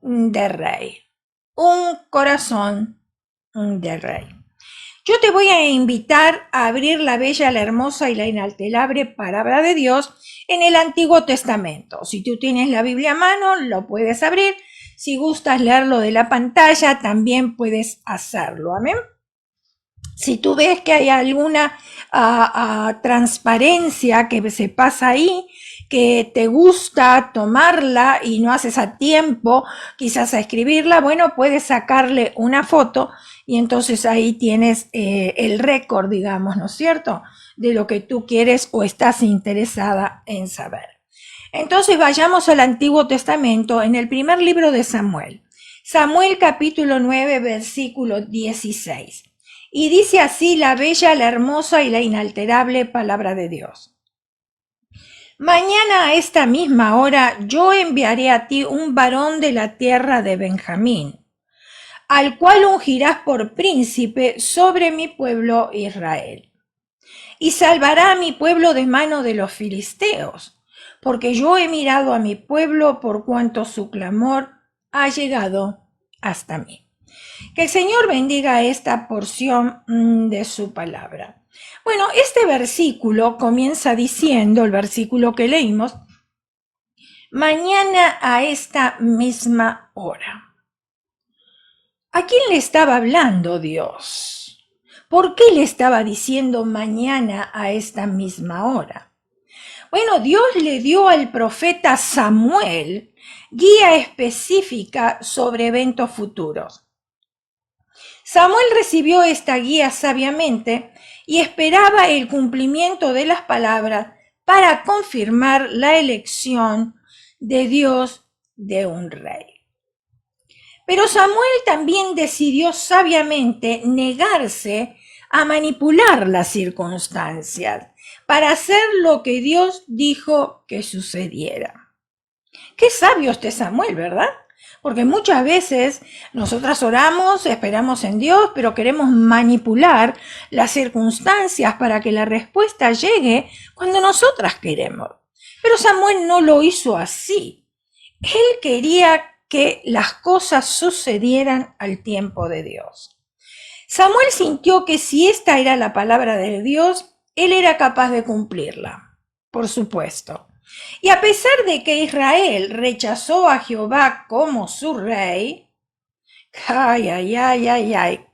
de rey. Un corazón de rey. Yo te voy a invitar a abrir la bella, la hermosa y la inalterable palabra de Dios en el Antiguo Testamento. Si tú tienes la Biblia a mano, lo puedes abrir. Si gustas leerlo de la pantalla, también puedes hacerlo. Amén. Si tú ves que hay alguna transparencia que se pasa ahí, que te gusta tomarla y no haces a tiempo quizás a escribirla, bueno, puedes sacarle una foto y entonces ahí tienes el récord, digamos, ¿no es cierto?, de lo que tú quieres o estás interesada en saber. Entonces vayamos al Antiguo Testamento en el primer libro de Samuel. Samuel capítulo 9, versículo 16. Y dice así la bella, la hermosa y la inalterable palabra de Dios. Mañana a esta misma hora yo enviaré a ti un varón de la tierra de Benjamín, al cual ungirás por príncipe sobre mi pueblo Israel. Y salvará a mi pueblo de mano de los filisteos, porque yo he mirado a mi pueblo por cuanto su clamor ha llegado hasta mí. Que el Señor bendiga esta porción de su palabra. Bueno, este versículo comienza diciendo, el versículo que leímos, mañana a esta misma hora. ¿A quién le estaba hablando Dios? ¿Por qué le estaba diciendo mañana a esta misma hora? Bueno, Dios le dio al profeta Samuel guía específica sobre eventos futuros. Samuel recibió esta guía sabiamente y esperaba el cumplimiento de las palabras para confirmar la elección de Dios de un rey. Pero Samuel también decidió sabiamente negarse a manipular las circunstancias para hacer lo que Dios dijo que sucediera. Qué sabio este Samuel, ¿verdad? Porque muchas veces nosotras oramos, esperamos en Dios, pero queremos manipular las circunstancias para que la respuesta llegue cuando nosotras queremos. Pero Samuel no lo hizo así. Él quería que las cosas sucedieran al tiempo de Dios. Samuel sintió que si esta era la palabra de Dios, él era capaz de cumplirla, por supuesto. Y a pesar de que Israel rechazó a Jehová como su rey,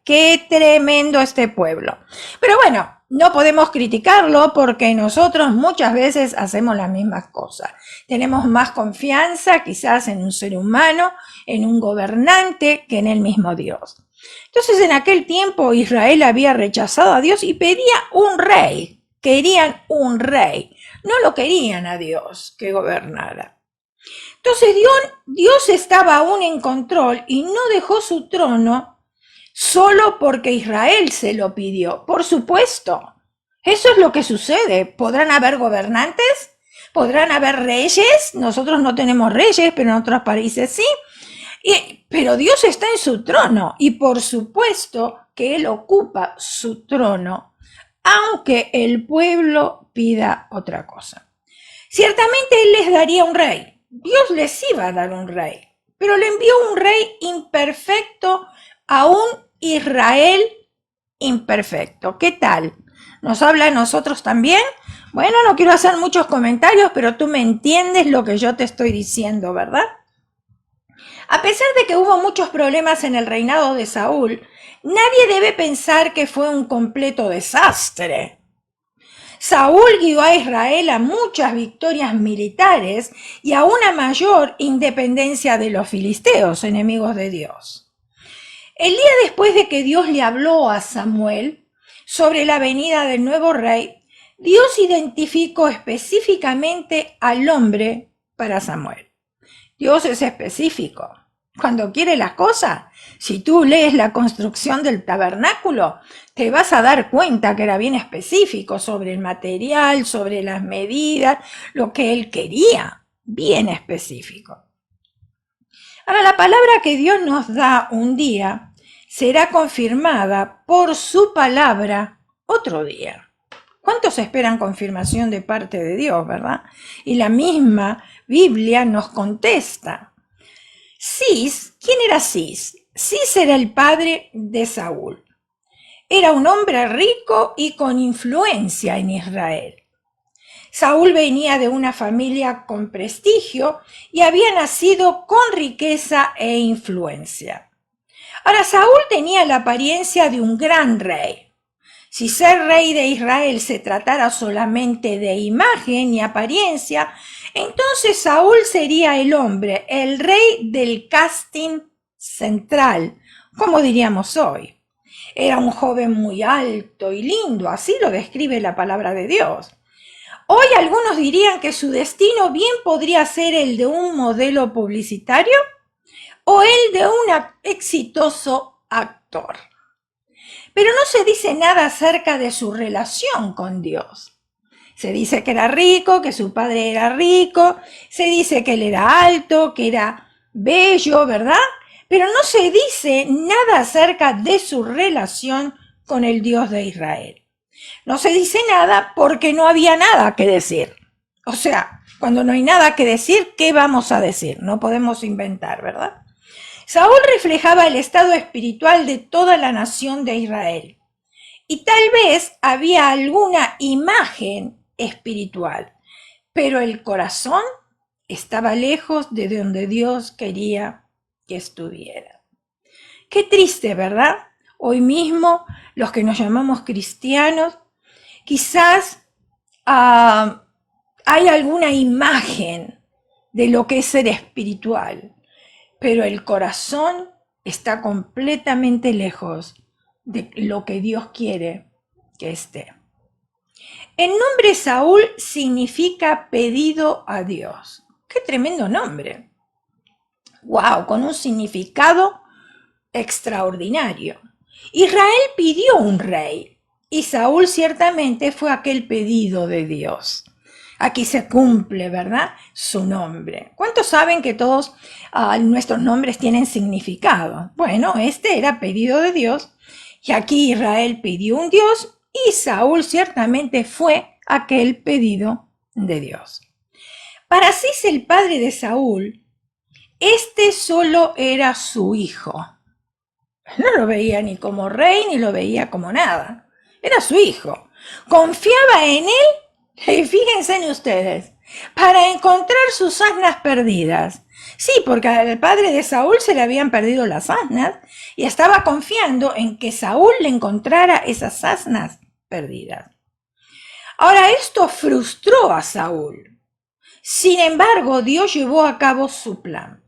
qué tremendo este pueblo. Pero bueno, no podemos criticarlo porque nosotros muchas veces hacemos las mismas cosas. Tenemos más confianza quizás en un ser humano, en un gobernante, que en el mismo Dios. Entonces en aquel tiempo Israel había rechazado a Dios y pedía un rey. Querían un rey. No lo querían a Dios que gobernara. Entonces Dios estaba aún en control y no dejó su trono solo porque Israel se lo pidió. Por supuesto, eso es lo que sucede. ¿Podrán haber gobernantes? ¿Podrán haber reyes? Nosotros no tenemos reyes, pero en otros países sí. Pero Dios está en su trono y por supuesto que Él ocupa su trono, aunque el pueblo pida otra cosa. Ciertamente Él les daría un rey. Dios les iba a dar un rey, pero le envió un rey imperfecto a un Israel imperfecto. ¿Qué tal? ¿Nos habla a nosotros también? Bueno, no quiero hacer muchos comentarios, pero tú me entiendes lo que yo te estoy diciendo, ¿verdad? A pesar de que hubo muchos problemas en el reinado de Saúl, nadie debe pensar que fue un completo desastre. Saúl guió a Israel a muchas victorias militares y a una mayor independencia de los filisteos, enemigos de Dios. El día después de que Dios le habló a Samuel sobre la venida del nuevo rey, Dios identificó específicamente al hombre para Samuel. Dios es específico. Cuando quiere las cosas, si tú lees la construcción del tabernáculo, te vas a dar cuenta que era bien específico sobre el material, sobre las medidas, lo que él quería, bien específico. Ahora, la palabra que Dios nos da un día será confirmada por su palabra otro día. ¿Cuántos esperan confirmación de parte de Dios, verdad? Y la misma Biblia nos contesta. Cis, ¿quién era Cis? Cis era el padre de Saúl. Era un hombre rico y con influencia en Israel. Saúl venía de una familia con prestigio y había nacido con riqueza e influencia. Ahora, Saúl tenía la apariencia de un gran rey. Si ser rey de Israel se tratara solamente de imagen y apariencia, entonces Saúl sería el hombre, el rey del casting central, como diríamos hoy. Era un joven muy alto y lindo, así lo describe la palabra de Dios. Hoy algunos dirían que su destino bien podría ser el de un modelo publicitario o el de un exitoso actor. Pero no se dice nada acerca de su relación con Dios. Se dice que era rico, que su padre era rico, se dice que él era alto, que era bello, ¿verdad? Pero no se dice nada acerca de su relación con el Dios de Israel. No se dice nada porque no había nada que decir. O sea, cuando no hay nada que decir, ¿qué vamos a decir? No podemos inventar, ¿verdad? Saúl reflejaba el estado espiritual de toda la nación de Israel. Y tal vez había alguna imagen espiritual, pero el corazón estaba lejos de donde Dios quería que estuviera. Qué triste, ¿verdad? Hoy mismo, los que nos llamamos cristianos, quizás hay alguna imagen de lo que es ser espiritual, pero el corazón está completamente lejos de lo que Dios quiere que esté. El nombre Saúl significa pedido a Dios. ¡Qué tremendo nombre! ¡Wow! Con un significado extraordinario. Israel pidió un rey y Saúl ciertamente fue aquel pedido de Dios. Aquí se cumple, ¿verdad? Su nombre. ¿Cuántos saben que todos nuestros nombres tienen significado? Bueno, este era pedido de Dios y aquí Israel pidió un Dios y Saúl ciertamente fue aquel pedido de Dios. Para Cis, el padre de Saúl, este solo era su hijo. No lo veía ni como rey ni lo veía como nada. Era su hijo. Confiaba en él. Y fíjense en ustedes, para encontrar sus asnas perdidas. Sí, porque al padre de Saúl se le habían perdido las asnas y estaba confiando en que Saúl le encontrara esas asnas perdidas. Ahora, esto frustró a Saúl. Sin embargo, Dios llevó a cabo su plan.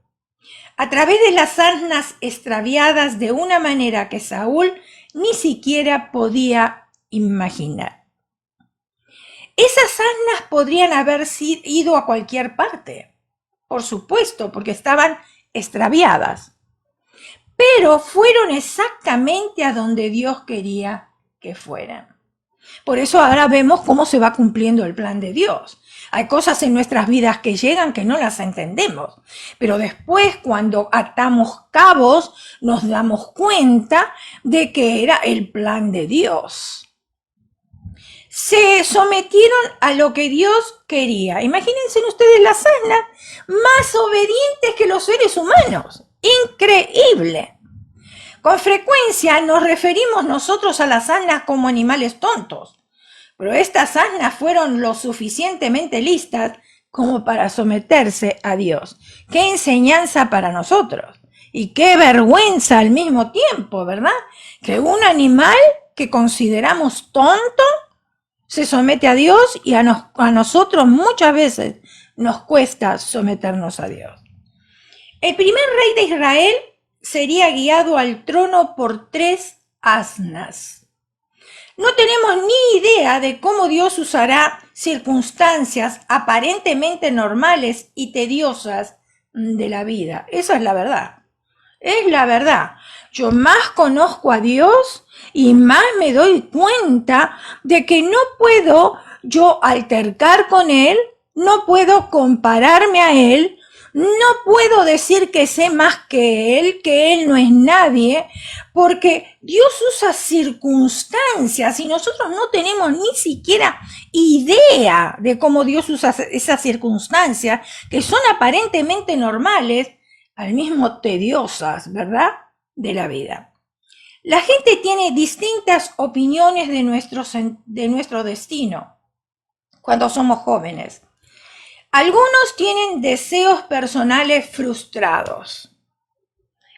A través de las asnas extraviadas de una manera que Saúl ni siquiera podía imaginar. Esas asnas podrían haber ido a cualquier parte, por supuesto, porque estaban extraviadas, pero fueron exactamente a donde Dios quería que fueran. Por eso ahora vemos cómo se va cumpliendo el plan de Dios. Hay cosas en nuestras vidas que llegan que no las entendemos, pero después cuando atamos cabos nos damos cuenta de que era el plan de Dios. Se sometieron a lo que Dios quería. Imagínense ustedes las asnas más obedientes que los seres humanos. Increíble. Con frecuencia nos referimos nosotros a las asnas como animales tontos, pero estas asnas fueron lo suficientemente listas como para someterse a Dios. ¡Qué enseñanza para nosotros! Y qué vergüenza al mismo tiempo, ¿verdad? Que un animal que consideramos tonto se somete a Dios y a nosotros muchas veces nos cuesta someternos a Dios. El primer rey de Israel sería guiado al trono por 3 asnas. No tenemos ni idea de cómo Dios usará circunstancias aparentemente normales y tediosas de la vida. Esa es la verdad. Es la verdad. Yo más conozco a Dios y más me doy cuenta de que no puedo yo altercar con Él, no puedo compararme a Él, no puedo decir que sé más que Él no es nadie, porque Dios usa circunstancias y nosotros no tenemos ni siquiera idea de cómo Dios usa esas circunstancias que son aparentemente normales al mismo tediosas, ¿verdad?, de la vida. La gente tiene distintas opiniones de nuestro destino cuando somos jóvenes. Algunos tienen deseos personales frustrados.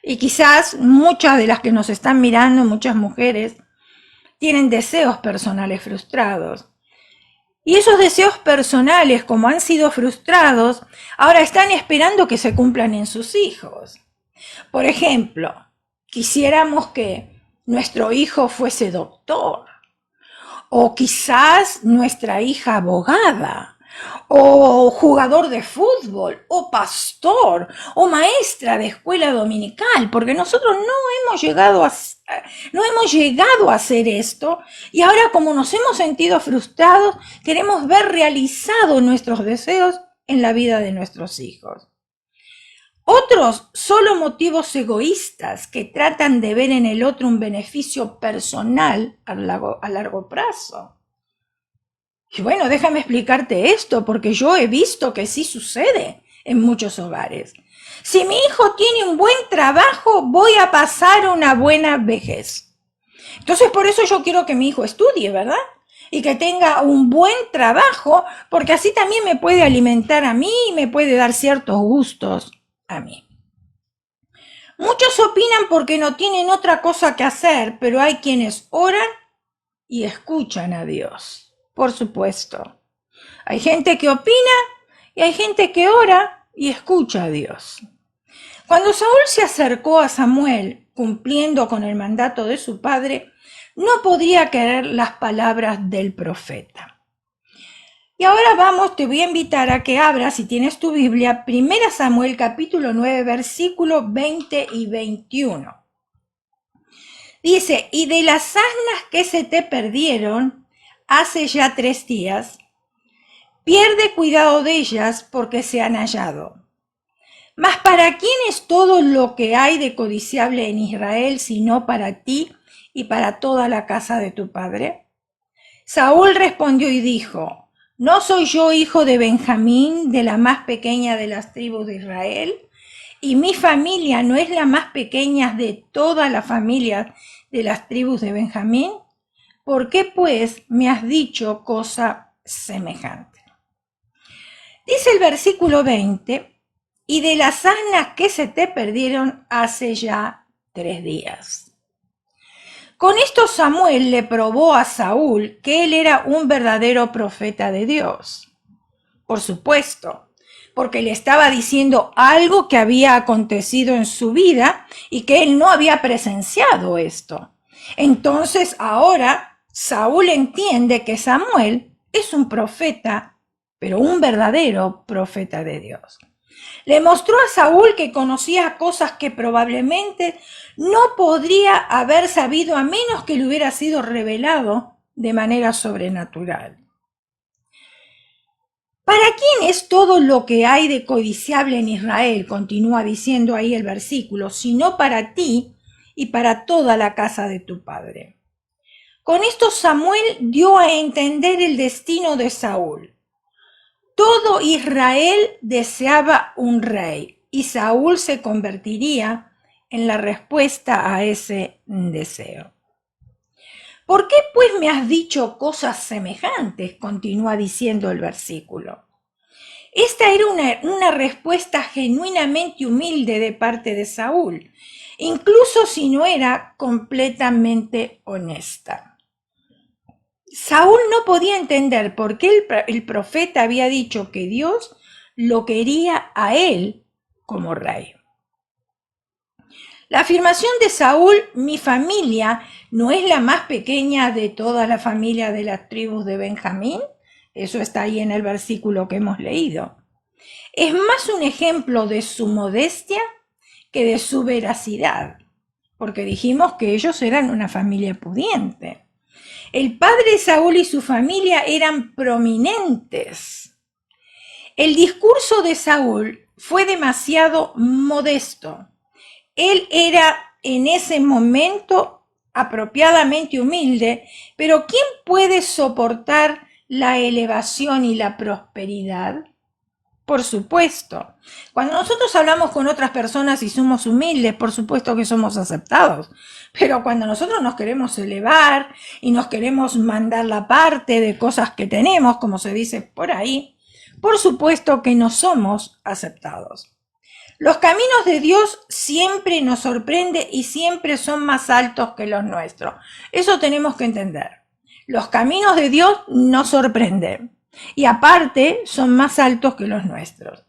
Y quizás muchas de las que nos están mirando, muchas mujeres, tienen deseos personales frustrados. Y esos deseos personales, como han sido frustrados, ahora están esperando que se cumplan en sus hijos. Por ejemplo, quisiéramos que nuestro hijo fuese doctor, o quizás nuestra hija abogada, o jugador de fútbol, o pastor, o maestra de escuela dominical, porque nosotros no hemos llegado a hacer esto, y ahora, como nos hemos sentido frustrados, queremos ver realizados nuestros deseos en la vida de nuestros hijos. Otros solo motivos egoístas que tratan de ver en el otro un beneficio personal a largo plazo. Y bueno, déjame explicarte esto, porque yo he visto que sí sucede en muchos hogares. Si mi hijo tiene un buen trabajo, voy a pasar una buena vejez. Entonces, por eso yo quiero que mi hijo estudie, ¿verdad? Y que tenga un buen trabajo, porque así también me puede alimentar a mí y me puede dar ciertos gustos a mí. Muchos opinan porque no tienen otra cosa que hacer, pero hay quienes oran y escuchan a Dios. Por supuesto. Hay gente que opina y hay gente que ora y escucha a Dios. Cuando Saúl se acercó a Samuel, cumpliendo con el mandato de su padre, no podía creer las palabras del profeta. Y ahora te voy a invitar a que abras, si tienes tu Biblia, 1 Samuel capítulo 9, versículos 20 y 21. Dice, y de las asnas que se te perdieron hace ya 3 días, pierde cuidado de ellas porque se han hallado. Mas ¿para quién es todo lo que hay de codiciable en Israel, sino para ti y para toda la casa de tu padre? Saúl respondió y dijo, ¿no soy yo hijo de Benjamín, de la más pequeña de las tribus de Israel? ¿Y mi familia no es la más pequeña de toda la familia de las tribus de Benjamín? ¿Por qué, pues, me has dicho cosa semejante? Dice el versículo 20, y de las asnas que se te perdieron hace ya 3 días. Con esto Samuel le probó a Saúl que él era un verdadero profeta de Dios. Por supuesto, porque le estaba diciendo algo que había acontecido en su vida y que él no había presenciado esto. Entonces ahora Saúl entiende que Samuel es un profeta, pero un verdadero profeta de Dios. Le mostró a Saúl que conocía cosas que probablemente no podría haber sabido a menos que le hubiera sido revelado de manera sobrenatural. ¿Para quién es todo lo que hay de codiciable en Israel? Continúa diciendo ahí el versículo, sino para ti y para toda la casa de tu padre. Con esto Samuel dio a entender el destino de Saúl. Todo Israel deseaba un rey y Saúl se convertiría en la respuesta a ese deseo. ¿Por qué pues me has dicho cosas semejantes? Continúa diciendo el versículo. Esta era una respuesta genuinamente humilde de parte de Saúl, incluso si no era completamente honesta. Saúl no podía entender por qué el profeta había dicho que Dios lo quería a él como rey. La afirmación de Saúl, mi familia no es la más pequeña de toda la familia de las tribus de Benjamín, eso está ahí en el versículo que hemos leído. Es más un ejemplo de su modestia que de su veracidad, porque dijimos que ellos eran una familia pudiente. El padre de Saúl y su familia eran prominentes. El discurso de Saúl fue demasiado modesto. Él era en ese momento apropiadamente humilde, pero ¿quién puede soportar la elevación y la prosperidad? Por supuesto. Cuando nosotros hablamos con otras personas y somos humildes, por supuesto que somos aceptados. Pero cuando nosotros nos queremos elevar y nos queremos mandar la parte de cosas que tenemos, como se dice por ahí, por supuesto que no somos aceptados. Los caminos de Dios siempre nos sorprenden y siempre son más altos que los nuestros. Eso tenemos que entender. Los caminos de Dios nos sorprenden y aparte son más altos que los nuestros.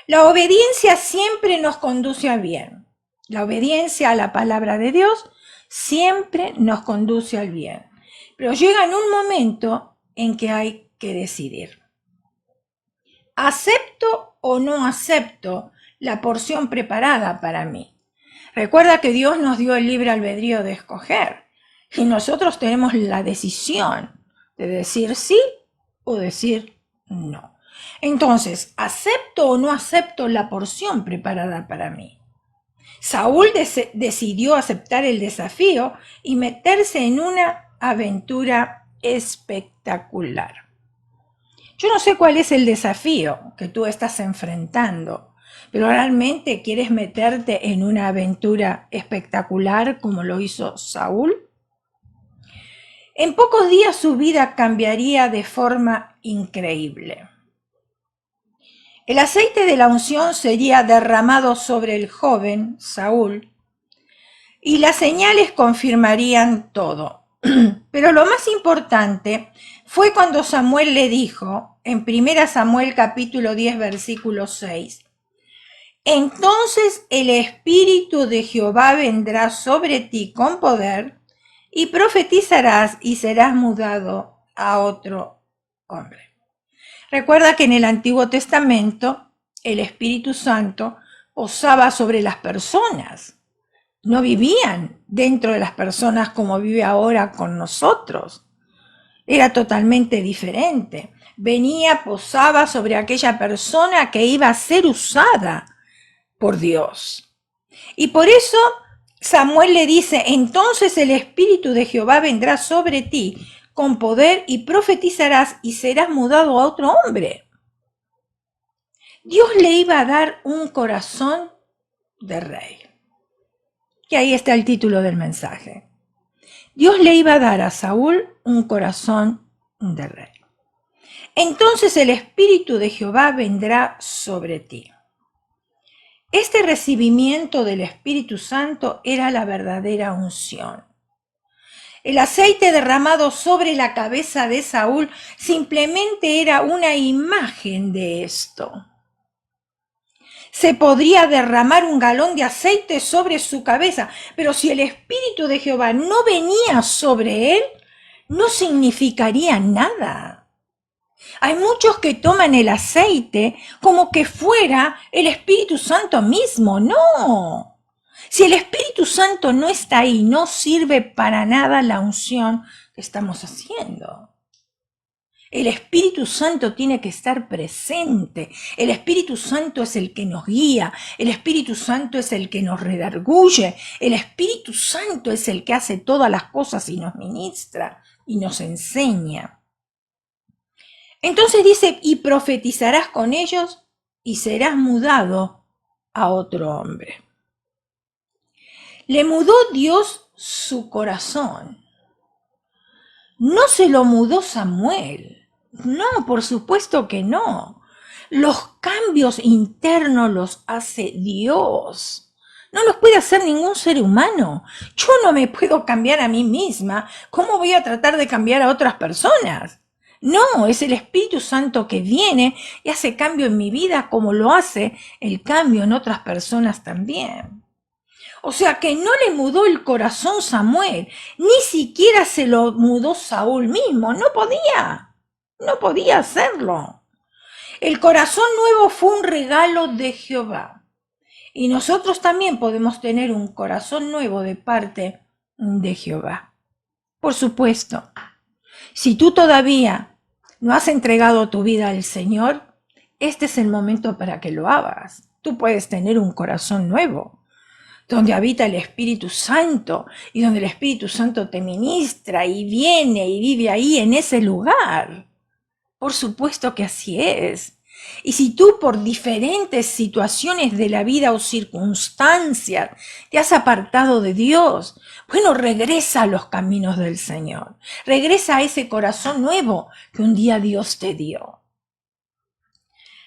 La obediencia siempre nos conduce a bien. La obediencia a la palabra de Dios siempre nos conduce al bien. Pero llega en un momento en que hay que decidir. ¿Acepto o no acepto la porción preparada para mí? Recuerda que Dios nos dio el libre albedrío de escoger y nosotros tenemos la decisión de decir sí o decir no. Entonces, ¿acepto o no acepto la porción preparada para mí? Saúl decidió aceptar el desafío y meterse en una aventura espectacular. Yo no sé cuál es el desafío que tú estás enfrentando, pero ¿realmente quieres meterte en una aventura espectacular como lo hizo Saúl? En pocos días su vida cambiaría de forma increíble. El aceite de la unción sería derramado sobre el joven Saúl y las señales confirmarían todo. Pero lo más importante fue cuando Samuel le dijo, en 1 Samuel capítulo 10 versículo 6, entonces el Espíritu de Jehová vendrá sobre ti con poder y profetizarás y serás mudado a otro hombre. Recuerda que en el Antiguo Testamento el Espíritu Santo posaba sobre las personas. No vivían dentro de las personas como vive ahora con nosotros. Era totalmente diferente. Venía, posaba sobre aquella persona que iba a ser usada por Dios. Y por eso Samuel le dice, entonces el Espíritu de Jehová vendrá sobre ti con poder y profetizarás y serás mudado a otro hombre. Dios le iba a dar un corazón de rey. Y ahí está el título del mensaje. Dios le iba a dar a Saúl un corazón de rey. Entonces el Espíritu de Jehová vendrá sobre ti. Este recibimiento del Espíritu Santo era la verdadera unción. El aceite derramado sobre la cabeza de Saúl simplemente era una imagen de esto. Se podría derramar un galón de aceite sobre su cabeza, pero si el Espíritu de Jehová no venía sobre él, no significaría nada. Hay muchos que toman el aceite como que fuera el Espíritu Santo mismo. No. Si el Espíritu Santo no está ahí, no sirve para nada la unción que estamos haciendo. El Espíritu Santo tiene que estar presente. El Espíritu Santo es el que nos guía. El Espíritu Santo es el que nos redarguye. El Espíritu Santo es el que hace todas las cosas y nos ministra y nos enseña. Entonces dice, y profetizarás con ellos y serás mudado a otro hombre. Le mudó Dios su corazón. No se lo mudó Samuel. No, por supuesto que no. Los cambios internos los hace Dios. No los puede hacer ningún ser humano. Yo no me puedo cambiar a mí misma. ¿Cómo voy a tratar de cambiar a otras personas? No, es el Espíritu Santo que viene y hace cambio en mi vida como lo hace el cambio en otras personas también. O sea que no le mudó el corazón Samuel, ni siquiera se lo mudó Saúl mismo, no podía hacerlo. El corazón nuevo fue un regalo de Jehová. Y nosotros también podemos tener un corazón nuevo de parte de Jehová. Por supuesto, si tú todavía no has entregado tu vida al Señor, este es el momento para que lo hagas. Tú puedes tener un corazón nuevo, donde habita el Espíritu Santo y donde el Espíritu Santo te ministra y viene y vive ahí en ese lugar. Por supuesto que así es. Y si tú por diferentes situaciones de la vida o circunstancias te has apartado de Dios, bueno, regresa a los caminos del Señor. Regresa a ese corazón nuevo que un día Dios te dio.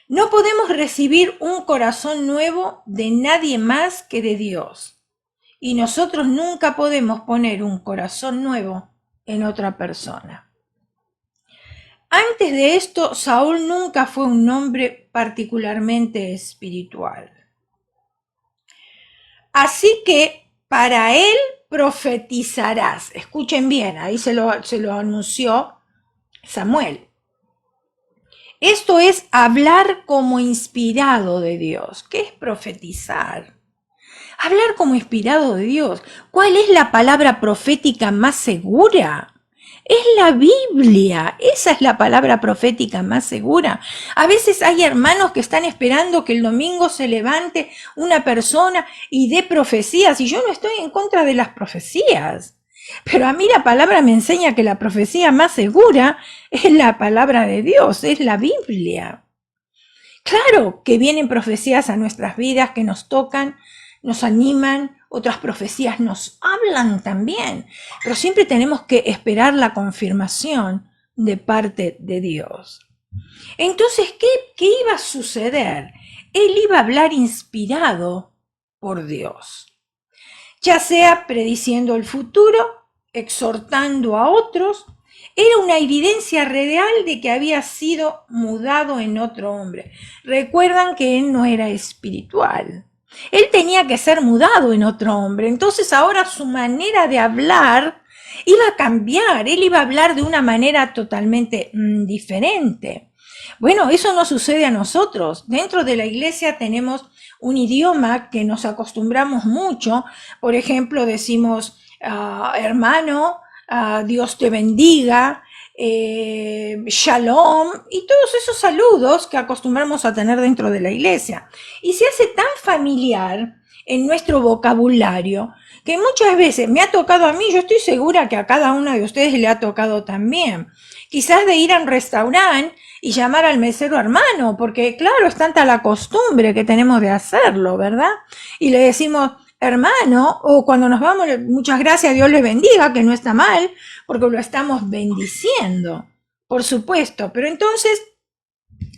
No podemos recibir un corazón nuevo de nadie más que de Dios. Y nosotros nunca podemos poner un corazón nuevo en otra persona. Antes de esto, Saúl nunca fue un hombre particularmente espiritual. Así que para él profetizarás. Escuchen bien, ahí se lo anunció Samuel. Esto es hablar como inspirado de Dios. ¿Qué es profetizar? Hablar como inspirado de Dios. ¿Cuál es la palabra profética más segura? Es la Biblia, esa es la palabra profética más segura. A veces hay hermanos que están esperando que el domingo se levante una persona y dé profecías, y yo no estoy en contra de las profecías. Pero a mí la palabra me enseña que la profecía más segura es la palabra de Dios, es la Biblia. Claro que vienen profecías a nuestras vidas que nos tocan, nos animan, otras profecías nos hablan también, pero siempre tenemos que esperar la confirmación de parte de Dios. Entonces, ¿qué iba a suceder? Él iba a hablar inspirado por Dios, ya sea prediciendo el futuro, exhortando a otros. Era una evidencia real de que había sido mudado en otro hombre. Recuerdan que él no era espiritual. Él tenía que ser mudado en otro hombre. Entonces ahora su manera de hablar iba a cambiar. Él iba a hablar de una manera totalmente diferente. Bueno, eso no sucede a nosotros. Dentro de la iglesia tenemos un idioma que nos acostumbramos mucho. Por ejemplo, decimos, hermano, Dios te bendiga, shalom, y todos esos saludos que acostumbramos a tener dentro de la iglesia. Y se hace tan familiar en nuestro vocabulario que muchas veces me ha tocado a mí, yo estoy segura que a cada uno de ustedes le ha tocado también, quizás de ir a un restaurante y llamar al mesero hermano, porque claro, es tanta la costumbre que tenemos de hacerlo, ¿verdad? Y le decimos hermano, o cuando nos vamos, muchas gracias, Dios le bendiga, que no está mal, porque lo estamos bendiciendo, por supuesto. Pero entonces,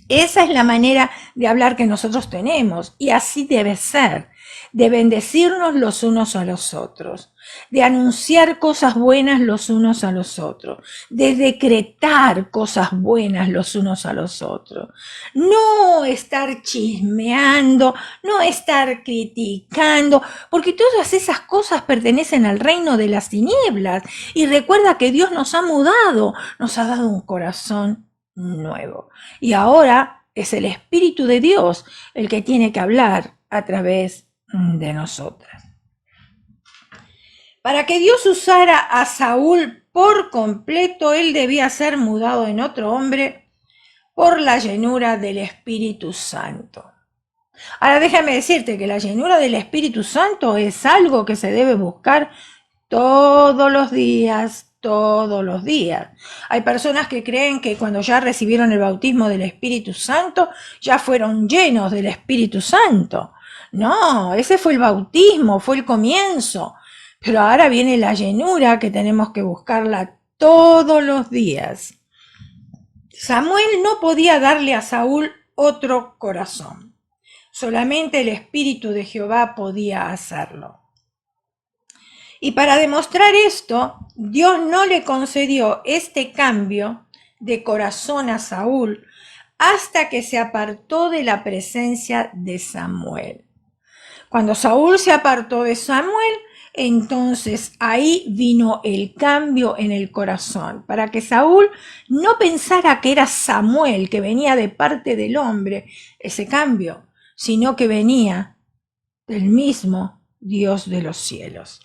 esa es la manera de hablar que nosotros tenemos, y así debe ser, de bendecirnos los unos a los otros, de anunciar cosas buenas los unos a los otros, de decretar cosas buenas los unos a los otros. No estar chismeando, no estar criticando, porque todas esas cosas pertenecen al reino de las tinieblas. Y recuerda que Dios nos ha mudado, nos ha dado un corazón nuevo. Y ahora es el Espíritu de Dios el que tiene que hablar a través de nosotras. Para que Dios usara a Saúl por completo, él debía ser mudado en otro hombre por la llenura del Espíritu Santo. Ahora déjame decirte que la llenura del Espíritu Santo es algo que se debe buscar todos los días. Hay personas que creen que cuando ya recibieron el bautismo del Espíritu Santo, ya fueron llenos del Espíritu Santo. No, ese fue el bautismo, fue el comienzo. Pero ahora viene la llenura que tenemos que buscarla todos los días. Samuel no podía darle a Saúl otro corazón. Solamente el Espíritu de Jehová podía hacerlo. Y para demostrar esto, Dios no le concedió este cambio de corazón a Saúl hasta que se apartó de la presencia de Samuel. Cuando Saúl se apartó de Samuel, entonces ahí vino el cambio en el corazón, para que Saúl no pensara que era Samuel, que venía de parte del hombre, ese cambio, sino que venía del mismo Dios de los cielos.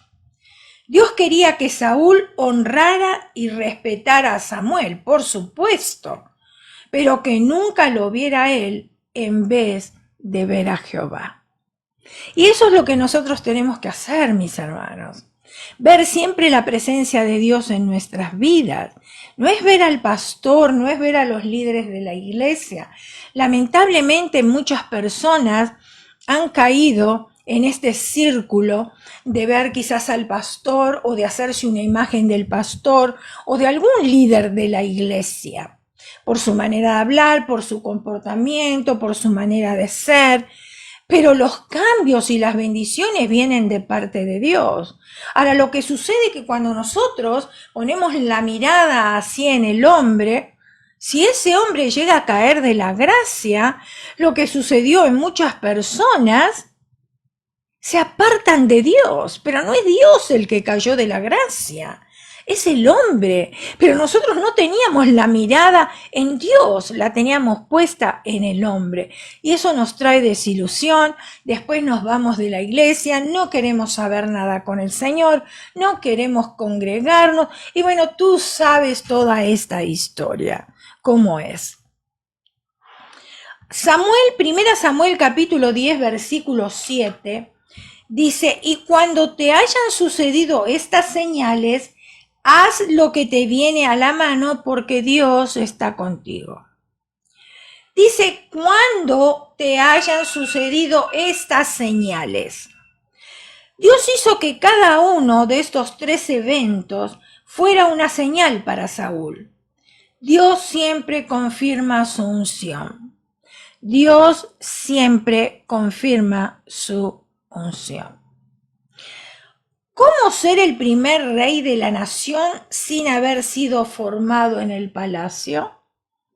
Dios quería que Saúl honrara y respetara a Samuel, por supuesto, pero que nunca lo viera a él en vez de ver a Jehová. Y eso es lo que nosotros tenemos que hacer, mis hermanos. ver siempre la presencia de Dios en nuestras vidas. No es ver al pastor, no es ver a los líderes de la iglesia. Lamentablemente muchas personas han caído en este círculo de ver quizás al pastor o de hacerse una imagen del pastor o de algún líder de la iglesia, por su manera de hablar, por su comportamiento, por su manera de ser. Pero los cambios y las bendiciones vienen de parte de Dios. Ahora, lo que sucede es que cuando nosotros ponemos la mirada así en el hombre, si ese hombre llega a caer de la gracia, lo que sucedió en muchas personas, se apartan de Dios, pero no es Dios el que cayó de la gracia, es el hombre. Pero nosotros no teníamos la mirada en Dios, la teníamos puesta en el hombre. Y eso nos trae desilusión, después nos vamos de la iglesia, no queremos saber nada con el Señor, no queremos congregarnos. Y bueno, tú sabes toda esta historia, cómo es. Primera Samuel capítulo 10, versículo 7, dice, y cuando te hayan sucedido estas señales, haz lo que te viene a la mano porque Dios está contigo. Dice, cuando te hayan sucedido estas señales. Dios hizo que cada uno de estos 3 eventos fuera una señal para Saúl. Dios siempre confirma su unción. Dios siempre confirma su unción. ¿Cómo ser el primer rey de la nación sin haber sido formado en el palacio?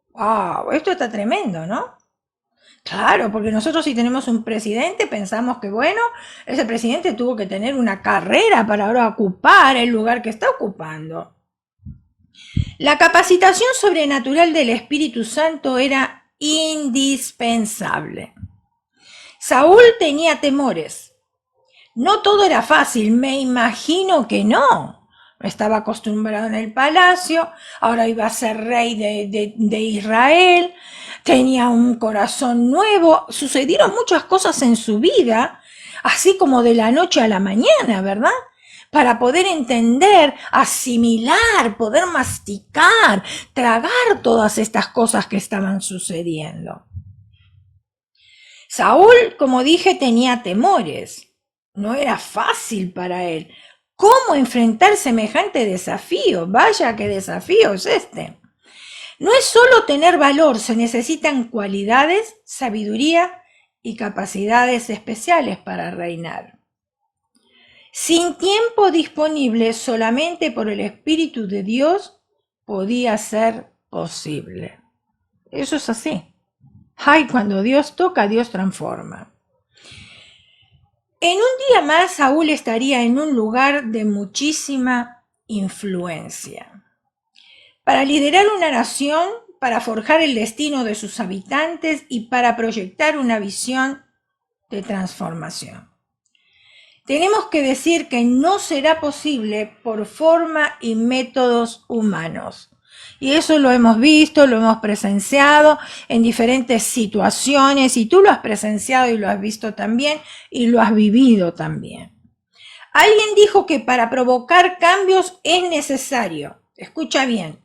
¡Wow! Esto está tremendo, ¿no? Claro, porque nosotros si tenemos un presidente pensamos que, bueno, ese presidente tuvo que tener una carrera para ahora ocupar el lugar que está ocupando. La capacitación sobrenatural del Espíritu Santo era indispensable. Saúl tenía temores. No todo era fácil, me imagino que no. Estaba acostumbrado en el palacio, ahora iba a ser rey de Israel, tenía un corazón nuevo, sucedieron muchas cosas en su vida, así como de la noche a la mañana, ¿verdad? Para poder entender, asimilar, poder masticar, tragar todas estas cosas que estaban sucediendo. Saúl, como dije, tenía temores. No era fácil para él. ¿Cómo enfrentar semejante desafío? Vaya, qué desafío es este. No es solo tener valor, se necesitan cualidades, sabiduría y capacidades especiales para reinar. Sin tiempo disponible, solamente por el Espíritu de Dios podía ser posible. Eso es así. Ay, cuando Dios toca, Dios transforma. En un día más, Saúl estaría en un lugar de muchísima influencia. Para liderar una nación, para forjar el destino de sus habitantes y para proyectar una visión de transformación. Tenemos que decir que no será posible por forma y métodos humanos. Y eso lo hemos visto, lo hemos presenciado en diferentes situaciones y tú lo has presenciado y lo has visto también y lo has vivido también. Alguien dijo que para provocar cambios es necesario, escucha bien,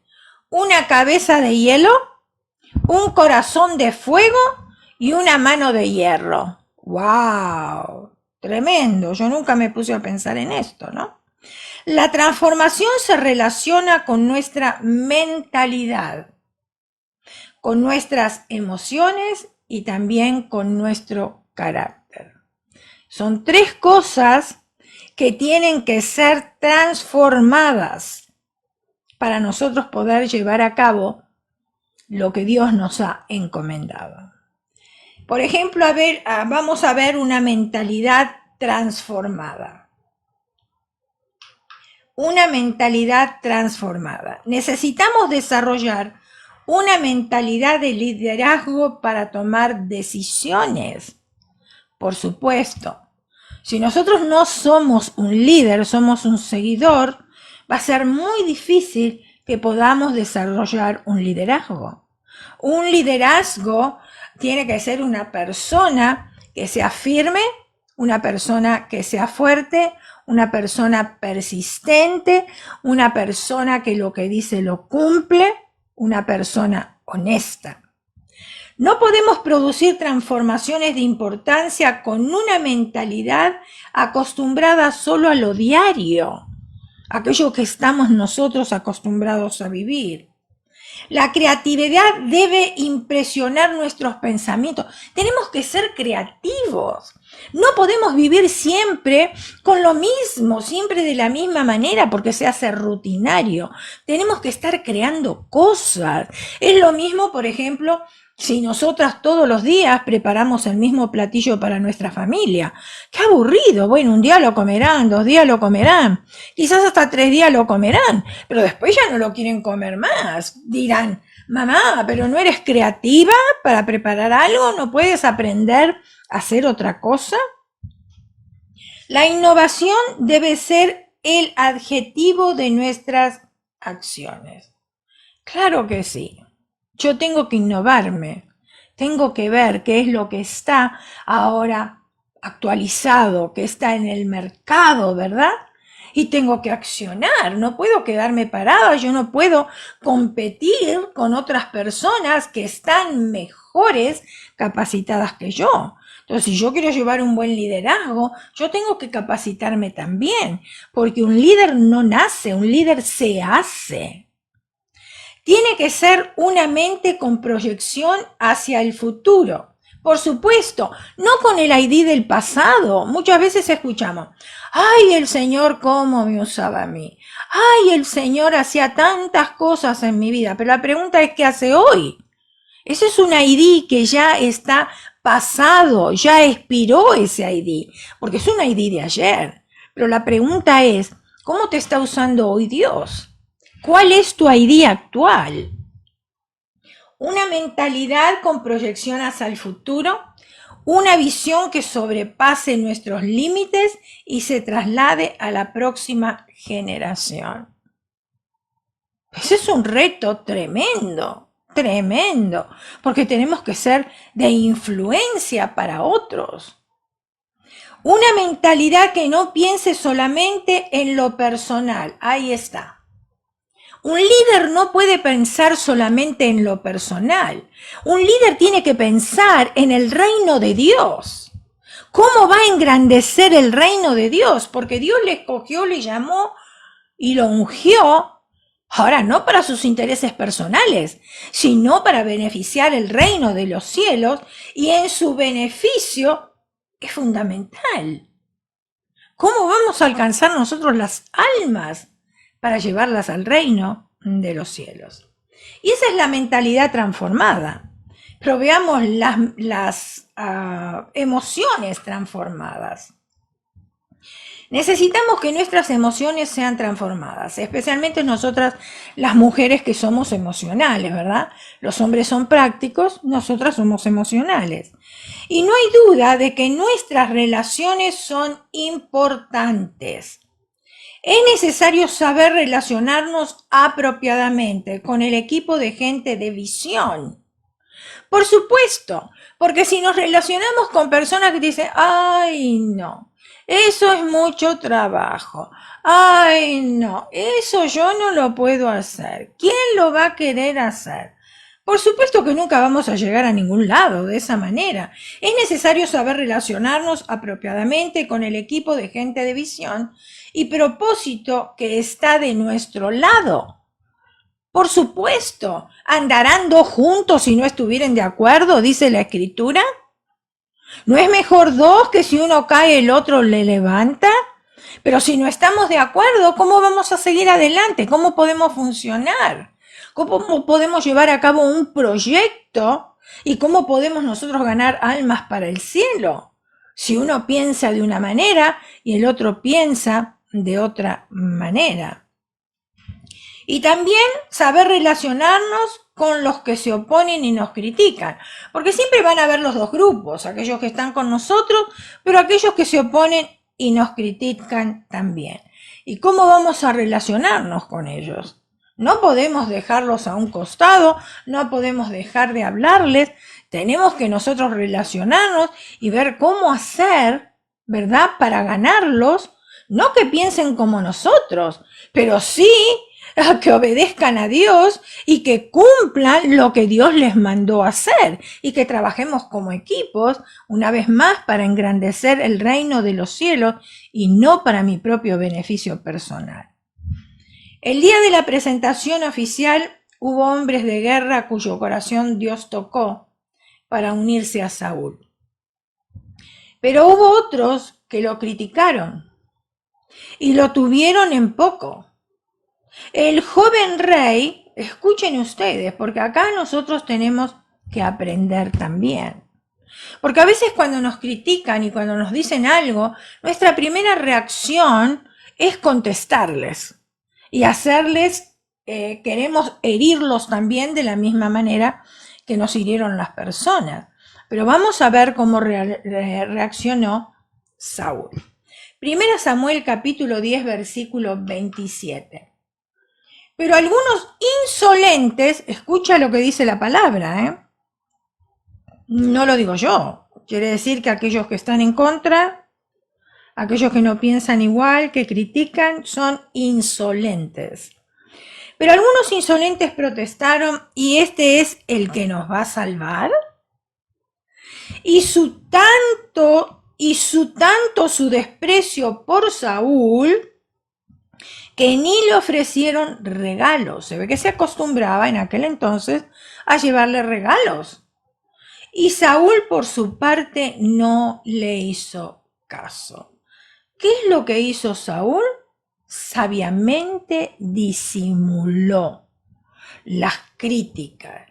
una cabeza de hielo, un corazón de fuego y una mano de hierro. ¡Wow! Tremendo, yo nunca me puse a pensar en esto, ¿no? La transformación se relaciona con nuestra mentalidad, con nuestras emociones y también con nuestro carácter. Son 3 cosas que tienen que ser transformadas para nosotros poder llevar a cabo lo que Dios nos ha encomendado. Por ejemplo, vamos a ver una mentalidad transformada. Una mentalidad transformada. Necesitamos desarrollar una mentalidad de liderazgo para tomar decisiones. Por supuesto, si nosotros no somos un líder, somos un seguidor, va a ser muy difícil que podamos desarrollar un liderazgo. Un liderazgo tiene que ser una persona que sea firme, una persona que sea fuerte, una persona persistente, una persona que lo que dice lo cumple, una persona honesta. No podemos producir transformaciones de importancia con una mentalidad acostumbrada solo a lo diario, aquello que estamos nosotros acostumbrados a vivir. La creatividad debe impresionar nuestros pensamientos. Tenemos que ser creativos. No podemos vivir siempre con lo mismo, siempre de la misma manera, porque se hace rutinario. Tenemos que estar creando cosas. Es lo mismo, por ejemplo, si nosotras todos los días preparamos el mismo platillo para nuestra familia. ¡Qué aburrido! Bueno, un día lo comerán, 2 días lo comerán, quizás hasta 3 días lo comerán, pero después ya no lo quieren comer más. Dirán, mamá, pero ¿no eres creativa para preparar algo? ¿No puedes aprender a hacer otra cosa? La innovación debe ser el adjetivo de nuestras acciones. Claro que sí. Yo tengo que innovarme, tengo que ver qué es lo que está ahora actualizado, que está en el mercado, ¿verdad? Y tengo que accionar, no puedo quedarme parada, yo no puedo competir con otras personas que están mejores capacitadas que yo. Entonces, si yo quiero llevar un buen liderazgo, yo tengo que capacitarme también, porque un líder no nace, un líder se hace. Tiene que ser una mente con proyección hacia el futuro. Por supuesto, no con el ID del pasado. Muchas veces escuchamos, ay, el Señor cómo me usaba a mí. Ay, el Señor hacía tantas cosas en mi vida. Pero la pregunta es, ¿qué hace hoy? Ese es un ID que ya está pasado, ya expiró ese ID, porque es un ID de ayer. Pero la pregunta es, ¿cómo te está usando hoy Dios? ¿Cuál es tu ID actual? Una mentalidad con proyección hacia el futuro, una visión que sobrepase nuestros límites y se traslade a la próxima generación. Ese es un reto tremendo, tremendo, porque tenemos que ser de influencia para otros. Una mentalidad que no piense solamente en lo personal. Ahí está. Un líder no puede pensar solamente en lo personal. Un líder tiene que pensar en el reino de Dios. ¿Cómo va a engrandecer el reino de Dios? Porque Dios le escogió, le llamó y lo ungió. Ahora, no para sus intereses personales, sino para beneficiar el reino de los cielos, y en su beneficio es fundamental. ¿Cómo vamos a alcanzar nosotros las almas para llevarlas al reino de los cielos? Y esa es la mentalidad transformada. Pero veamos las emociones transformadas. Necesitamos que nuestras emociones sean transformadas, especialmente nosotras las mujeres que somos emocionales, ¿verdad? Los hombres son prácticos, nosotras somos emocionales. Y no hay duda de que nuestras relaciones son importantes. Es necesario saber relacionarnos apropiadamente con el equipo de gente de visión. Por supuesto, porque si nos relacionamos con personas que dicen, ay, no, eso es mucho trabajo, ay, no, eso yo no lo puedo hacer, ¿quién lo va a querer hacer? Por supuesto que nunca vamos a llegar a ningún lado de esa manera. Es necesario saber relacionarnos apropiadamente con el equipo de gente de visión y propósito que está de nuestro lado. Por supuesto, ¿andarán dos juntos si no estuvieran de acuerdo? Dice la Escritura. ¿No es mejor dos que si uno cae el otro le levanta? Pero si no estamos de acuerdo, ¿cómo vamos a seguir adelante? ¿Cómo podemos funcionar? ¿Cómo podemos llevar a cabo un proyecto? ¿Y cómo podemos nosotros ganar almas para el cielo? Si uno piensa de una manera y el otro piensa de otra manera. Y también saber relacionarnos con los que se oponen y nos critican. Porque siempre van a haber los dos grupos, aquellos que están con nosotros, pero aquellos que se oponen y nos critican también. ¿Y cómo vamos a relacionarnos con ellos? No podemos dejarlos a un costado, no podemos dejar de hablarles, tenemos que nosotros relacionarnos y ver cómo hacer ¿verdad? Para ganarlos, no que piensen como nosotros, pero sí a que obedezcan a Dios y que cumplan lo que Dios les mandó hacer y que trabajemos como equipos, una vez más, para engrandecer el reino de los cielos y no para mi propio beneficio personal. El día de la presentación oficial hubo hombres de guerra cuyo corazón Dios tocó para unirse a Saúl. Pero hubo otros que lo criticaron y lo tuvieron en poco. El joven rey, escuchen ustedes, porque acá nosotros tenemos que aprender también. Porque a veces cuando nos critican y cuando nos dicen algo, nuestra primera reacción es contestarles y hacerles, queremos herirlos también de la misma manera que nos hirieron las personas. Pero vamos a ver cómo reaccionó Saúl. Primera Samuel capítulo 10 versículo 27. Pero algunos insolentes, escucha lo que dice la palabra, no lo digo yo, quiere decir que aquellos que están en contra, aquellos que no piensan igual, que critican, son insolentes. Pero algunos insolentes protestaron, ¿y este es el que nos va a salvar? Y su desprecio por Saúl, que ni le ofrecieron regalos. Se ve que se acostumbraba en aquel entonces a llevarle regalos. Y Saúl, por su parte, no le hizo caso. ¿Qué es lo que hizo Saúl? Sabiamente disimuló las críticas.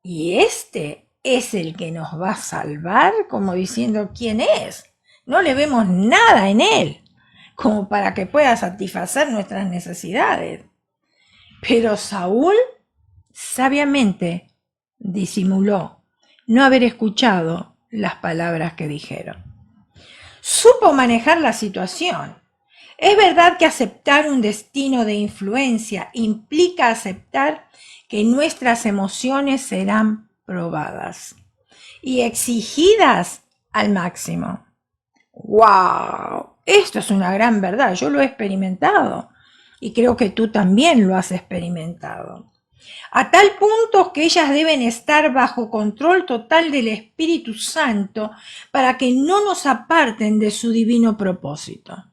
Y este es el que nos va a salvar, como diciendo quién es. No le vemos nada en él como para que pueda satisfacer nuestras necesidades. Pero Saúl sabiamente disimuló no haber escuchado las palabras que dijeron. Supo manejar la situación. Es verdad que aceptar un destino de influencia implica aceptar que nuestras emociones serán probadas y exigidas al máximo. ¡Wow! Esto es una gran verdad, yo lo he experimentado y creo que tú también lo has experimentado. A tal punto que ellas deben estar bajo control total del Espíritu Santo para que no nos aparten de su divino propósito.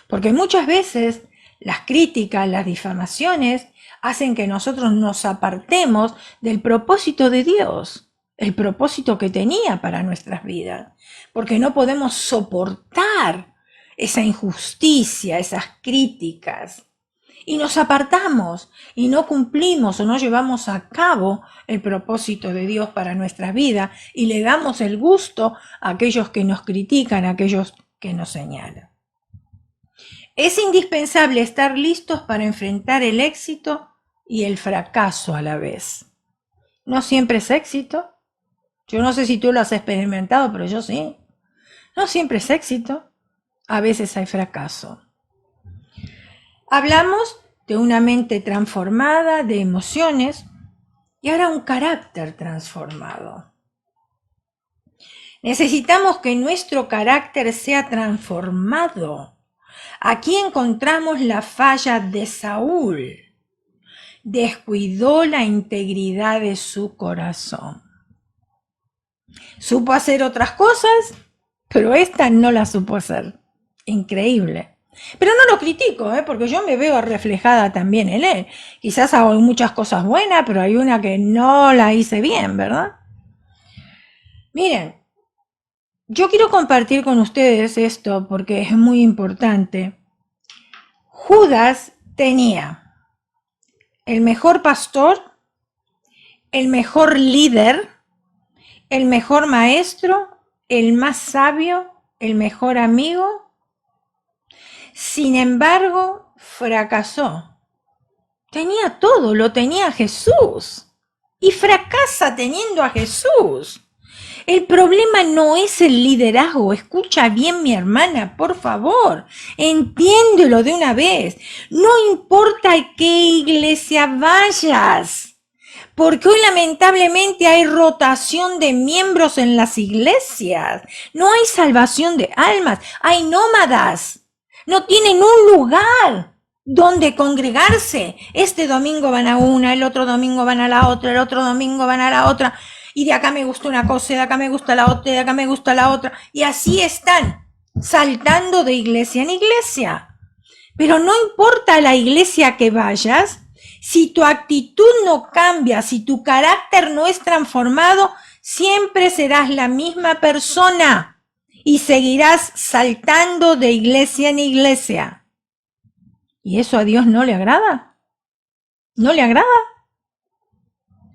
Porque muchas veces las críticas, las difamaciones hacen que nosotros nos apartemos del propósito de Dios, el propósito que tenía para nuestras vidas, porque no podemos soportar esa injusticia, esas críticas, y nos apartamos y no cumplimos o no llevamos a cabo el propósito de Dios para nuestras vidas y le damos el gusto a aquellos que nos critican, a aquellos que nos señalan. Es indispensable estar listos para enfrentar el éxito y el fracaso a la vez. No siempre es éxito. Yo no sé si tú lo has experimentado, pero yo sí. No siempre es éxito. A veces hay fracaso. Hablamos de una mente transformada, de emociones, y ahora un carácter transformado. Necesitamos que nuestro carácter sea transformado. Aquí encontramos la falla de Saúl. Descuidó la integridad de su corazón. Supo hacer otras cosas, pero esta no la supo hacer. Increíble. Pero no lo critico, porque yo me veo reflejada también en él. Quizás hago muchas cosas buenas, pero hay una que no la hice bien, ¿verdad? Miren, yo quiero compartir con ustedes esto porque es muy importante. Judas tenía el mejor pastor, el mejor líder, el mejor maestro, el más sabio, el mejor amigo. Sin embargo, fracasó. Tenía todo, lo tenía Jesús. Y fracasa teniendo a Jesús. El problema no es el liderazgo. Escucha bien, mi hermana, por favor. Entiéndelo de una vez. No importa a qué iglesia vayas. Porque hoy lamentablemente hay rotación de miembros en las iglesias. No hay salvación de almas, hay nómadas. No tienen un lugar donde congregarse. Este domingo van a una, el otro domingo van a la otra, el otro domingo van a la otra. Y de acá me gusta una cosa, y de acá me gusta la otra, y de acá me gusta la otra. Y así están, saltando de iglesia en iglesia. Pero no importa la iglesia que vayas, si tu actitud no cambia, si tu carácter no es transformado, siempre serás la misma persona y seguirás saltando de iglesia en iglesia. ¿Y eso a Dios no le agrada? ¿No le agrada?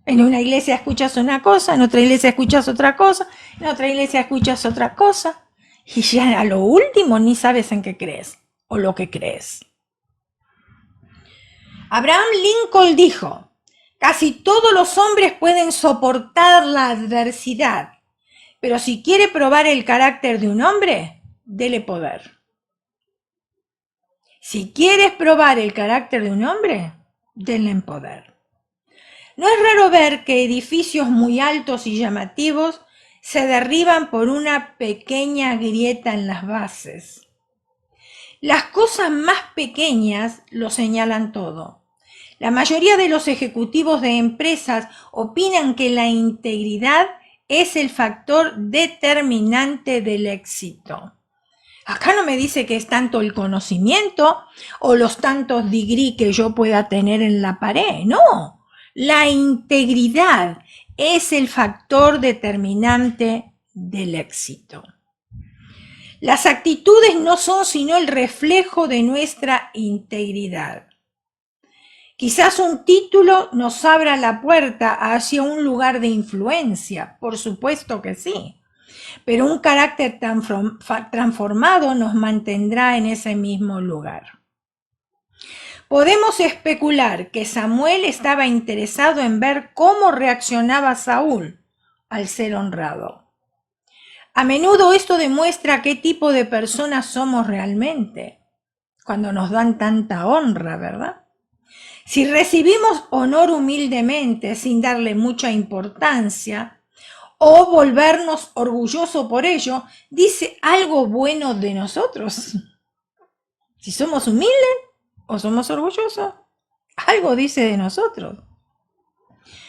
En una iglesia escuchas una cosa, en otra iglesia escuchas otra cosa, en otra iglesia escuchas otra cosa, y ya a lo último ni sabes en qué crees o lo que crees. Abraham Lincoln dijo: casi todos los hombres pueden soportar la adversidad, pero si quiere probar el carácter de un hombre, dele poder. Si quieres probar el carácter de un hombre, denle poder. No es raro ver que edificios muy altos y llamativos se derriban por una pequeña grieta en las bases. Las cosas más pequeñas lo señalan todo. La mayoría de los ejecutivos de empresas opinan que la integridad es el factor determinante del éxito. Acá no me dice que es tanto el conocimiento o los tantos degree que yo pueda tener en la pared, no. La integridad es el factor determinante del éxito. Las actitudes no son sino el reflejo de nuestra integridad. Quizás un título nos abra la puerta hacia un lugar de influencia, por supuesto que sí. Pero un carácter transformado nos mantendrá en ese mismo lugar. Podemos especular que Samuel estaba interesado en ver cómo reaccionaba Saúl al ser honrado. A menudo esto demuestra qué tipo de personas somos realmente, cuando nos dan tanta honra, ¿verdad? Si recibimos honor humildemente, sin darle mucha importancia, o volvernos orgullosos por ello, dice algo bueno de nosotros. Si somos humildes o somos orgullosos, algo dice de nosotros.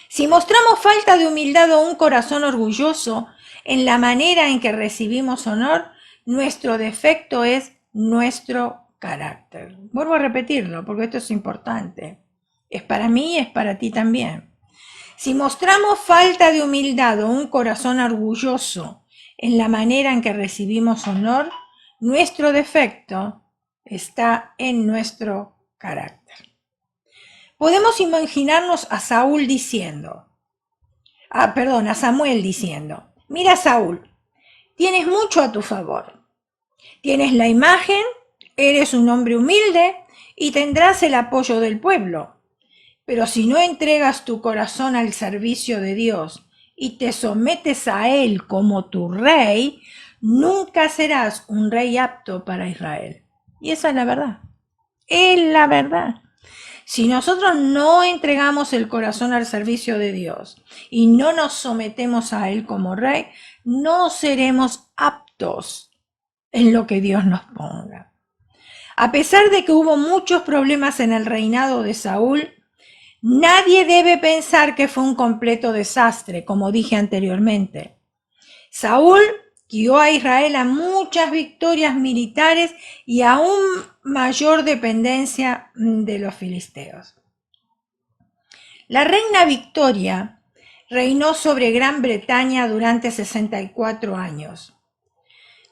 Si mostramos falta de humildad o un corazón orgulloso en la manera en que recibimos honor, nuestro defecto es nuestro carácter. Vuelvo a repetirlo porque esto es importante. Es para mí y es para ti también. Si mostramos falta de humildad o un corazón orgulloso en la manera en que recibimos honor, nuestro defecto está en nuestro carácter. Podemos imaginarnos a Samuel diciendo, mira Saúl, tienes mucho a tu favor. Tienes la imagen, eres un hombre humilde y tendrás el apoyo del pueblo. Pero si no entregas tu corazón al servicio de Dios y te sometes a Él como tu rey, nunca serás un rey apto para Israel. Y esa es la verdad. Es la verdad. Si nosotros no entregamos el corazón al servicio de Dios y no nos sometemos a Él como rey, no seremos aptos en lo que Dios nos ponga. A pesar de que hubo muchos problemas en el reinado de Saúl, nadie debe pensar que fue un completo desastre, como dije anteriormente. Saúl guió a Israel a muchas victorias militares y a aún mayor dependencia de los filisteos. La reina Victoria reinó sobre Gran Bretaña durante 64 años.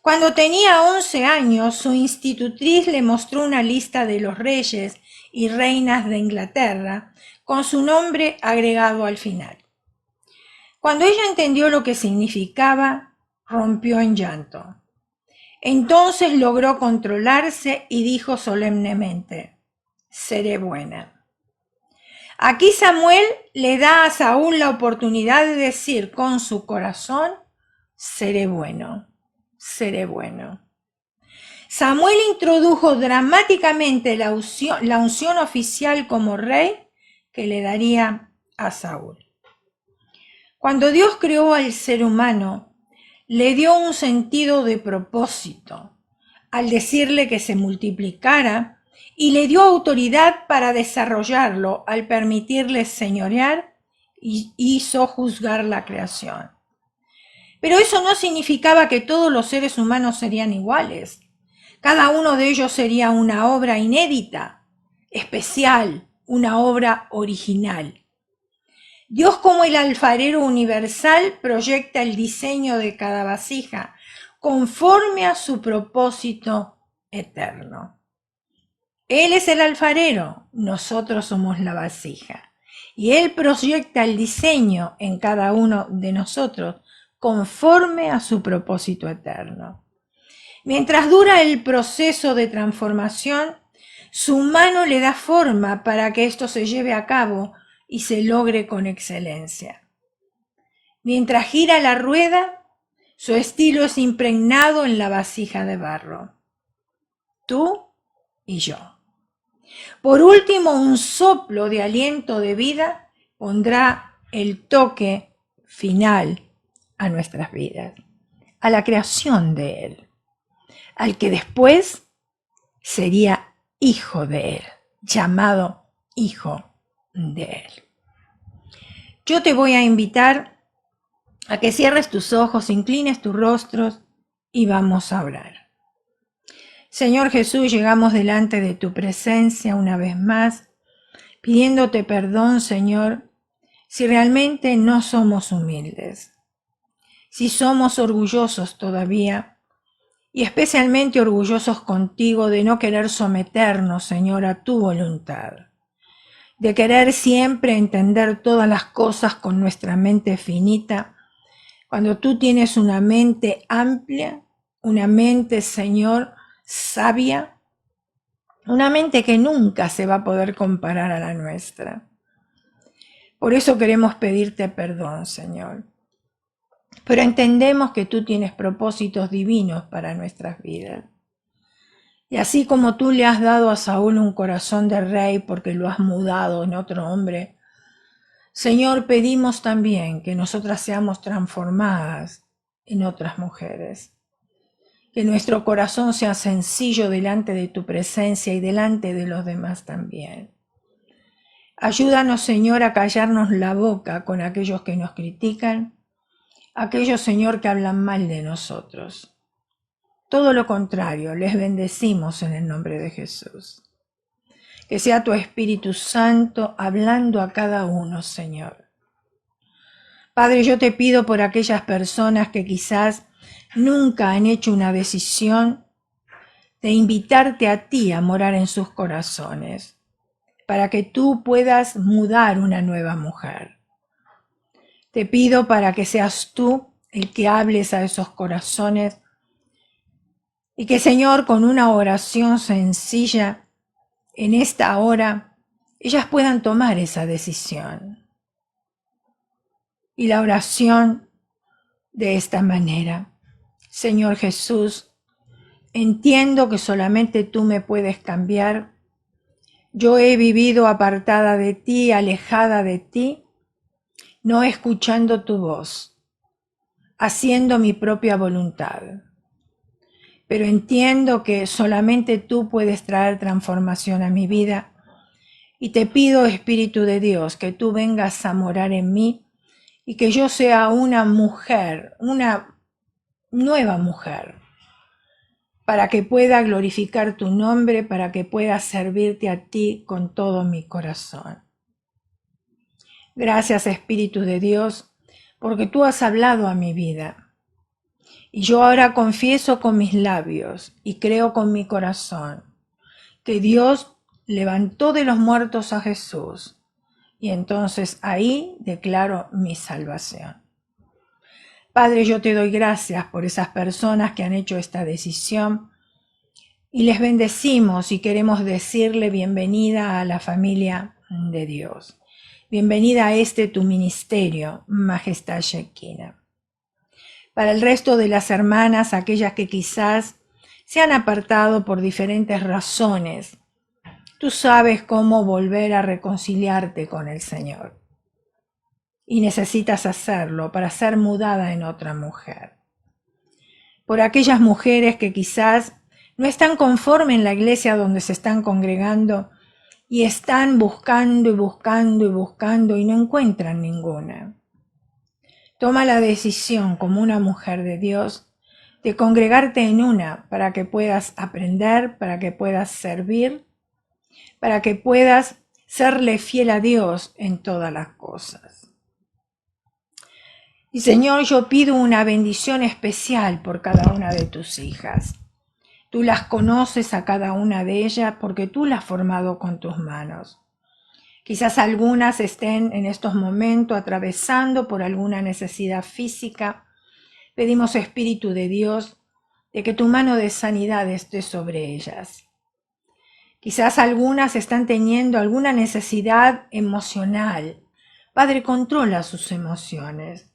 Cuando tenía 11 años, su institutriz le mostró una lista de los reyes y reinas de Inglaterra, con su nombre agregado al final. Cuando ella entendió lo que significaba, rompió en llanto. Entonces logró controlarse y dijo solemnemente, seré buena. Aquí Samuel le da a Saúl la oportunidad de decir con su corazón, seré bueno, seré bueno. Samuel introdujo dramáticamente la unción oficial como rey que le daría a Saúl. Cuando Dios creó al ser humano, le dio un sentido de propósito al decirle que se multiplicara y le dio autoridad para desarrollarlo al permitirle señorear y hizo juzgar la creación. Pero eso no significaba que todos los seres humanos serían iguales. Cada uno de ellos sería una obra inédita, especial, una obra original. Dios, como el alfarero universal, proyecta el diseño de cada vasija conforme a su propósito eterno. Él es el alfarero, nosotros somos la vasija. Y Él proyecta el diseño en cada uno de nosotros conforme a su propósito eterno. Mientras dura el proceso de transformación, su mano le da forma para que esto se lleve a cabo y se logre con excelencia. Mientras gira la rueda, su estilo es impregnado en la vasija de barro. Tú y yo. Por último, un soplo de aliento de vida pondrá el toque final a nuestras vidas, a la creación de Él, al que después sería hijo de Él, llamado hijo de Él. Yo te voy a invitar a que cierres tus ojos, inclines tus rostros y vamos a orar. Señor Jesús, llegamos delante de tu presencia una vez más, pidiéndote perdón, Señor, si realmente no somos humildes, si somos orgullosos todavía, y especialmente orgullosos contigo de no querer someternos, Señor, a tu voluntad, de querer siempre entender todas las cosas con nuestra mente finita, cuando tú tienes una mente amplia, una mente, Señor, sabia, una mente que nunca se va a poder comparar a la nuestra. Por eso queremos pedirte perdón, Señor. Pero entendemos que tú tienes propósitos divinos para nuestras vidas. Y así como tú le has dado a Saúl un corazón de rey porque lo has mudado en otro hombre, Señor, pedimos también que nosotras seamos transformadas en otras mujeres. Que nuestro corazón sea sencillo delante de tu presencia y delante de los demás también. Ayúdanos, Señor, a callarnos la boca con aquellos que nos critican, aquellos, Señor, que hablan mal de nosotros. Todo lo contrario, les bendecimos en el nombre de Jesús. Que sea tu Espíritu Santo hablando a cada uno, Señor. Padre, yo te pido por aquellas personas que quizás nunca han hecho una decisión de invitarte a ti a morar en sus corazones, para que tú puedas mudar una nueva mujer. Te pido para que seas tú el que hables a esos corazones y que, Señor, con una oración sencilla, en esta hora, ellas puedan tomar esa decisión. Y la oración de esta manera: Señor Jesús, entiendo que solamente tú me puedes cambiar. Yo he vivido apartada de ti, alejada de ti, no escuchando tu voz, haciendo mi propia voluntad. Pero entiendo que solamente tú puedes traer transformación a mi vida. Y te pido, Espíritu de Dios, que tú vengas a morar en mí y que yo sea una mujer, una nueva mujer, para que pueda glorificar tu nombre, para que pueda servirte a ti con todo mi corazón. Gracias, Espíritu de Dios, porque tú has hablado a mi vida. Y yo ahora confieso con mis labios y creo con mi corazón que Dios levantó de los muertos a Jesús. Y entonces ahí declaro mi salvación. Padre, yo te doy gracias por esas personas que han hecho esta decisión y les bendecimos y queremos decirle bienvenida a la familia de Dios. Bienvenida a este tu ministerio, Majestad Shekinah. Para el resto de las hermanas, aquellas que quizás se han apartado por diferentes razones, tú sabes cómo volver a reconciliarte con el Señor. y necesitas hacerlo para ser mudada en otra mujer. Por aquellas mujeres que quizás no están conformes en la iglesia donde se están congregando y están buscando y buscando y buscando y no encuentran ninguna. Toma la decisión como una mujer de Dios de congregarte en una para que puedas aprender, para que puedas servir, para que puedas serle fiel a Dios en todas las cosas. Y Señor, yo pido una bendición especial por cada una de tus hijas. Tú las conoces a cada una de ellas porque tú las has formado con tus manos. Quizás algunas estén en estos momentos atravesando por alguna necesidad física. Pedimos, Espíritu de Dios, de que tu mano de sanidad esté sobre ellas. Quizás algunas están teniendo alguna necesidad emocional. Padre, controla sus emociones.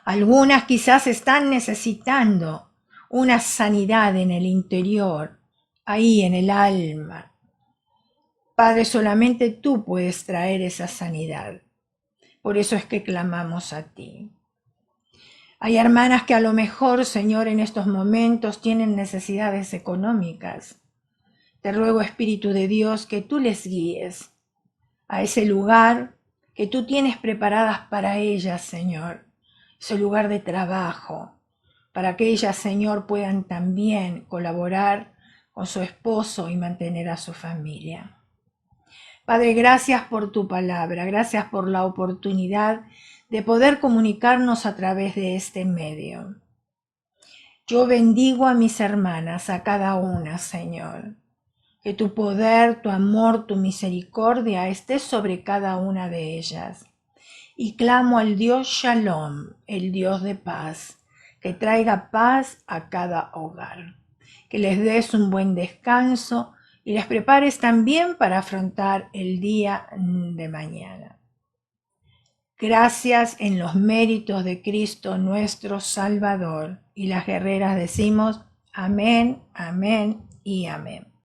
Algunas quizás están necesitando una sanidad en el interior, ahí en el alma. Padre, solamente tú puedes traer esa sanidad. Por eso es que clamamos a ti. Hay hermanas que a lo mejor, Señor, en estos momentos tienen necesidades económicas. Te ruego, Espíritu de Dios, que tú les guíes a ese lugar que tú tienes preparadas para ellas, Señor. Ese lugar de trabajo, para que ellas, Señor, puedan también colaborar con su esposo y mantener a su familia. Padre, gracias por tu palabra, gracias por la oportunidad de poder comunicarnos a través de este medio. Yo bendigo a mis hermanas, a cada una, Señor. Que tu poder, tu amor, tu misericordia esté sobre cada una de ellas. Y clamo al Dios Shalom, el Dios de paz, que traiga paz a cada hogar. Que les des un buen descanso y les prepares también para afrontar el día de mañana. Gracias en los méritos de Cristo nuestro Salvador. Y las guerreras decimos amén, amén y amén.